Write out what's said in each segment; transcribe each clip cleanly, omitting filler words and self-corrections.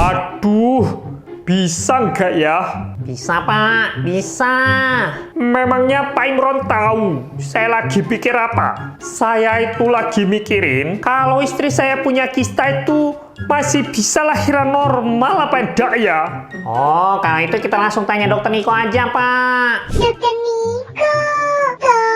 Aduh, bisa nggak ya? Bisa, Pak. Bisa. Memangnya Pak Imron tahu saya lagi pikir apa? Saya itu lagi mikirin kalau istri saya punya kista itu masih bisa lahiran normal apa enggak ya? Oh, kalau itu kita langsung tanya dokter Niko aja, Pak. Dokter Niko, tolong.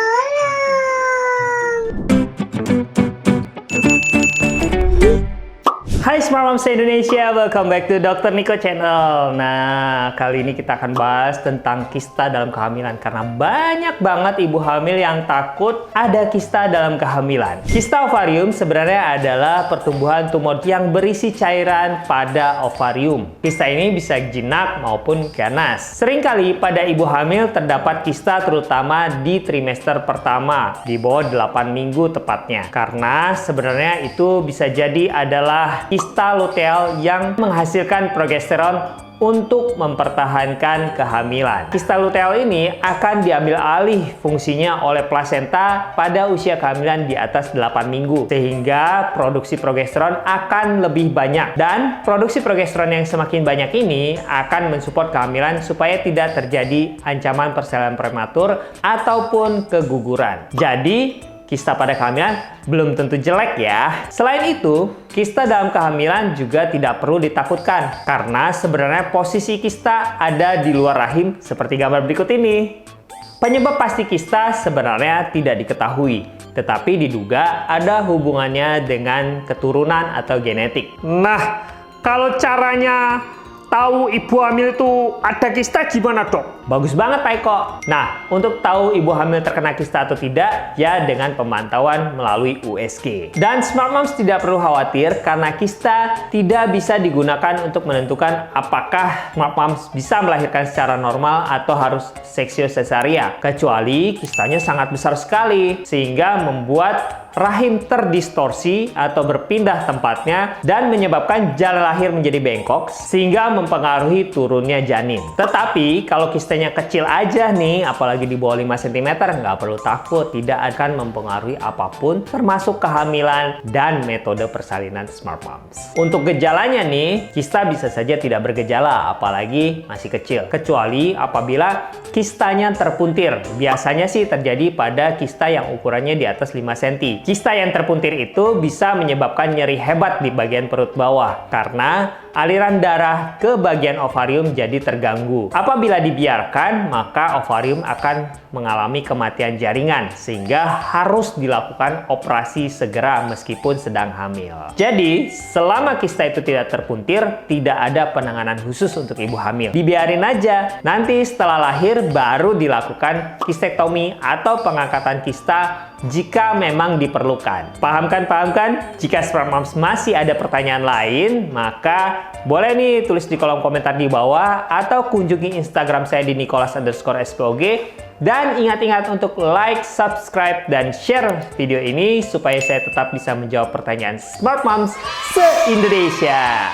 Hai Smart Moms Indonesia, welcome back to Dr. Niko Channel. Nah, kali ini kita akan bahas tentang kista dalam kehamilan karena banyak banget ibu hamil yang takut ada kista dalam kehamilan. Kista ovarium sebenarnya adalah pertumbuhan tumor yang berisi cairan pada ovarium. Kista ini bisa jinak maupun ganas. Seringkali pada ibu hamil terdapat kista terutama di trimester pertama, di bawah 8 minggu tepatnya. Karena sebenarnya itu bisa jadi adalah kista luteal yang menghasilkan progesteron untuk mempertahankan kehamilan. Kista luteal ini akan diambil alih fungsinya oleh plasenta pada usia kehamilan di atas 8 minggu. Sehingga produksi progesteron akan lebih banyak. Dan produksi progesteron yang semakin banyak ini akan mensupport kehamilan supaya tidak terjadi ancaman persalinan prematur ataupun keguguran. Jadi, kista pada kehamilan belum tentu jelek ya. Selain itu, kista dalam kehamilan juga tidak perlu ditakutkan karena sebenarnya posisi kista ada di luar rahim seperti gambar berikut ini. Penyebab pasti kista sebenarnya tidak diketahui, tetapi diduga ada hubungannya dengan keturunan atau genetik. Nah, kalau caranya tahu ibu hamil itu ada kista gimana, Dok? Bagus banget, Pak Eko. Nah, untuk tahu ibu hamil terkena kista atau tidak, ya dengan pemantauan melalui USG. Dan Smart Moms tidak perlu khawatir karena kista tidak bisa digunakan untuk menentukan apakah Smart Moms bisa melahirkan secara normal atau harus seksio cesaria. Kecuali kistanya sangat besar sekali, sehingga membuat rahim terdistorsi atau berpindah tempatnya dan menyebabkan jalan lahir menjadi bengkok sehingga mempengaruhi turunnya janin. Tetapi kalau kistanya kecil aja nih, apalagi di bawah 5 cm, nggak perlu takut, tidak akan mempengaruhi apapun termasuk kehamilan dan metode persalinan Smart Moms. Untuk gejalanya nih, kista bisa saja tidak bergejala apalagi masih kecil, kecuali apabila kistanya terpuntir. Biasanya sih terjadi pada kista yang ukurannya di atas 5 cm. Kista yang terpuntir itu bisa menyebabkan nyeri hebat di bagian perut bawah karena aliran darah ke bagian ovarium jadi terganggu. Apabila dibiarkan, maka ovarium akan mengalami kematian jaringan sehingga harus dilakukan operasi segera meskipun sedang hamil. Jadi, selama kista itu tidak terpuntir, tidak ada penanganan khusus untuk ibu hamil. Dibiarin aja. Nanti setelah lahir baru dilakukan kistektomi atau pengangkatan kista jika memang diperlukan. Paham kan? Jika Smart Moms masih ada pertanyaan lain, maka boleh nih tulis di kolom komentar di bawah atau kunjungi Instagram saya di Nicholas_SPOG. Dan ingat-ingat untuk like, subscribe, dan share video ini supaya saya tetap bisa menjawab pertanyaan Smart Moms se-Indonesia.